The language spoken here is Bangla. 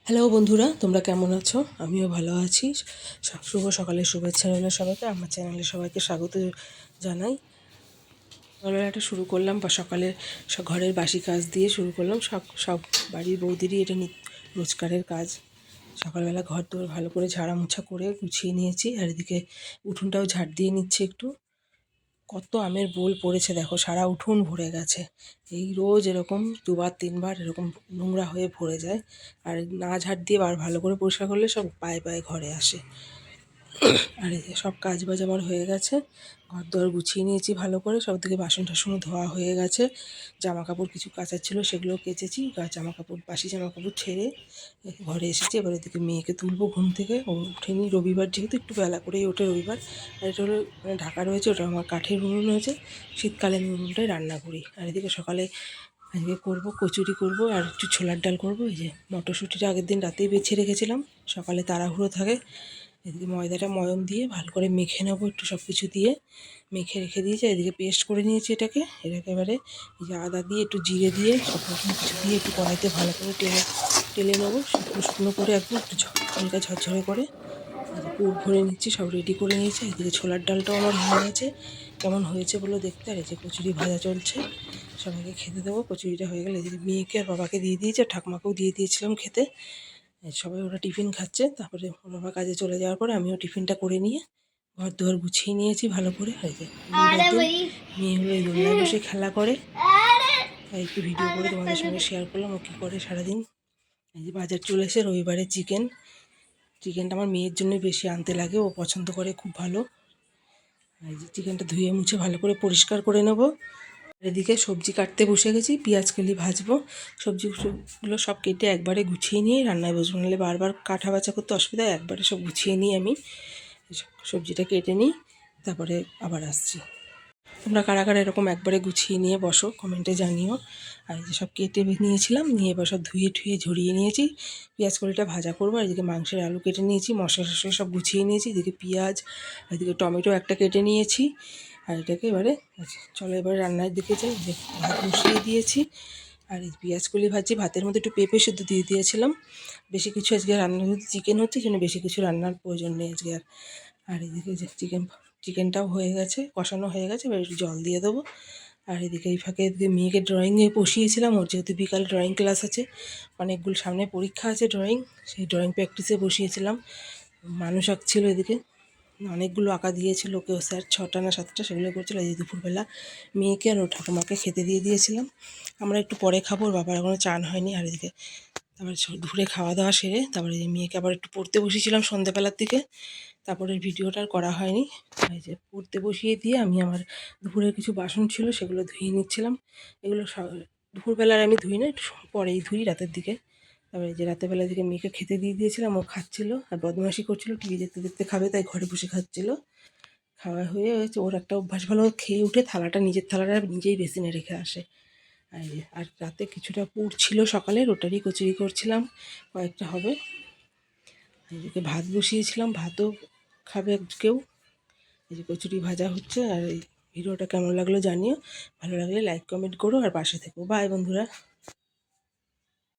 হ্যালো বন্ধুরা, তোমরা কেমন আছো? আমিও ভালো আছি। শুভ সকালের শুভেচ্ছা রইল সবাইকে। আমার চ্যানেলে সবাইকে স্বাগত জানাই। সকালবেলাটা শুরু করলাম বা সকালে ঘরের বাসি কাজ দিয়ে শুরু করলাম। সব সব বাড়ির বৌদিরই এটা রোজকারের কাজ। সকালবেলা ঘর দোর ভালো করে ঝাড়া মোছা করে গুছিয়ে নিয়েছি, আর এদিকে উঠোনটাও ঝাড় দিয়ে নিচ্ছে একটু। কত আমের বোল পড়েছে দেখো, সারা উঠোন ভরে গেছে। এই রোজ এরকম দুবার তিনবার এরকম নোংরা হয়ে ভরে যায়, আর না ঝাড় দিয়ে ভালো করে পরিষ্কার করলে সব পায়ে পায়ে ঘরে আসে। আর এই যে সব কাজ বাজ আমার হয়ে গেছে, ঘর দোর গুছিয়ে নিয়েছি ভালো করে। সব থেকে বাসন টাসনও ধোয়া হয়ে গেছে, জামা কাপড় কিছু কাচার ছিল সেগুলো কেচেছি। জামা কাপড় বাসি জামা কাপড় ছেড়ে ঘরে এসেছি। এবার এদিকে মেয়েকে তুলবো ঘুম থেকে। ও উঠেনি, রবিবার যেহেতু একটু বেলা করেই ওঠে রবিবার। আর এটা হলো মানে ঢাকা রয়েছে, ওটা আমার কাঠের উনুন হয়েছে, শীতকালে আমি উনুনটাই রান্না করি। আর এদিকে সকালে আজকে করবো কচুরি করব, আর একটু ছোলার ডাল করব। এই যে মটরশুঁটিটা আগের দিন রাতেই বেছে রেখেছিলাম, সকালে তাড়াহুড়ো থাকে। এদিকে ময়দাটা ময়ম দিয়ে ভালো করে মেখে নেবো, একটু সব কিছু দিয়ে মেখে রেখে দিয়েছি। এদিকে পেস্ট করে নিয়েছি এটাকে এবারে এই যে আদা দিয়ে একটু জিরে দিয়ে সব রকম কিছু দিয়ে একটু কড়াইতে ভালো করে টেলে নেবো, শুকনো শুকনো করে একদম একটু হালকা ঝরঝরে করে। পুর ভরে নিচ্ছি, সব রেডি করে নিয়েছি। এদিকে ছোলার ডালটাও আমার হয়ে গেছে। কেমন হয়েছে বলে দেখতে। আর এই যে কচুরি ভাজা চলছে, সবাইকে খেতে দেবো। কচুরিটা হয়ে গেলে এদিকে মেয়েকে আর বাবাকে দিয়ে দিয়েছি, আর ঠাকুমাকেও দিয়ে দিয়েছিলাম খেতে। সবাই ওরা টিফিন খাচ্ছে। তারপরে ওর বাবা কাজে চলে যাওয়ার পরে আমিও টিফিনটা করে নিয়ে ঘর দুয়ার গুছিয়ে নিয়েছি ভালো করে। আর যে মেয়ে হলো এই দোলনায় বসে খেলা করে, তাই একটু ভিডিও করে তোমাদের সঙ্গে শেয়ার করলাম ও কী করে সারাদিন। এই যে বাজার চলে এসে রবিবারে চিকেনটা আমার মেয়ের জন্যই বেশি আনতে লাগে, ও পছন্দ করে খুব ভালো। এই যে চিকেনটা ধুয়ে মুছে ভালো করে পরিষ্কার করে নেব। এদিকে সবজি কাটতে বসে গেছি, পেঁয়াজ কলি ভাজবো। সবজিগুলো সব কেটে একবারে গুছিয়ে নিয়ে রান্নায় বসবো, নাহলে বারবার কাটা বাছা করতে অসুবিধা। একবারে সব গুছিয়ে নিই আমি, সবজিটা কেটে নিই, তারপরে আবার আসছি। তোমরা কারা কারা এরকম একবারে গুছিয়ে নিয়ে বসো কমেন্টে জানিও। আর এই যে সব কেটে নিয়েছিলাম, নিয়ে এবার সব ধুয়ে ঠুয়ে ঝরিয়ে নিয়েছি। পেঁয়াজ কলিটা ভাজা করবো। আর এদিকে মাংসের আলু কেটে নিয়েছি, মশলা টশলা সব গুছিয়ে নিয়েছি। এদিকে পেঁয়াজ, এদিকে টমেটো একটা কেটে নিয়েছি। আর এটাকে এবারে চলো এবারে রান্নার দিকে যাই। যে ভাত বসিয়ে দিয়েছি, আর এই পেঁয়াজ কলি ভাজি, ভাতের মধ্যে একটু পেঁপে শুদ্ধ দিয়ে দিয়েছিলাম। বেশি কিছু আজকে রান্না, চিকেন হচ্ছে জন্য বেশি কিছু রান্নার প্রয়োজন নেই আজকে আর। আর এদিকে যে চিকেনটাও হয়ে গেছে, কষানো হয়ে গেছে, এবার একটু জল দিয়ে দেবো। আর এদিকে এই ফাঁকে এদিকে মেয়েকে ড্রয়িংয়ে বসিয়েছিলাম। ওর যেহেতু বিকালে ড্রয়িং ক্লাস আছে, অনেকগুলো সামনে পরীক্ষা আছে ড্রয়িং, সেই ড্রয়িং প্র্যাকটিসে বসিয়েছিলাম। মানুষ আঁকছিল, এদিকে অনেকগুলো আঁকা দিয়েছিল কেউ স্যার, 6টা না 7টা, সেগুলো করছিল। এই দুপুরবেলা মেয়েকে আর ওর ঠাকুমাকে খেতে দিয়ে দিয়েছিলাম। আমরা একটু পরে খাবো, ওর বাবার এখনও চান হয়নি। আর এদিকে তারপরে দুপুরে খাওয়া দাওয়া সেরে তারপরে মেয়েকে আবার একটু পড়তে বসিয়েছিলাম সন্ধ্যেবেলার দিকে। তারপরে ভিডিওটা আর করা হয়নি। এই যে পড়তে বসিয়ে দিয়ে আমি আমার দুপুরের কিছু বাসন ছিল সেগুলো ধুয়ে নিচ্ছিলাম। এগুলো দুপুরবেলার আমি ধুই না, একটু পরেই ধুই রাতের দিকে। তারপরে যে রাতের বেলার দিকে মেয়েকে খেতে দিয়ে দিয়েছিলাম, ও খাচ্ছিল আর বদমাশি করছিল, টিভি দেখতে দেখতে খাবে তাই ঘরে বসে খাচ্ছিল। খাওয়া হয়ে হয়েছে, ওর একটা অভ্যাস ভালো, খেয়ে উঠে থালাটা নিজের থালাটা নিজেই বেসিনে রেখে আসে। আর রাতে কিছুটা পুর ছিল সকালের, ওটারই কচুরি করছিলাম, কয়েকটা হবে। এদিকে ভাত বসিয়েছিলাম, ভাতও খাবে কেউ। এই যে কচুরি ভাজা হচ্ছে। আর এই ভিডিওটা কেমন লাগলো জানিও, ভালো লাগলে লাইক কমেন্ট করো আর পাশে থেকো। বাই বন্ধুরা।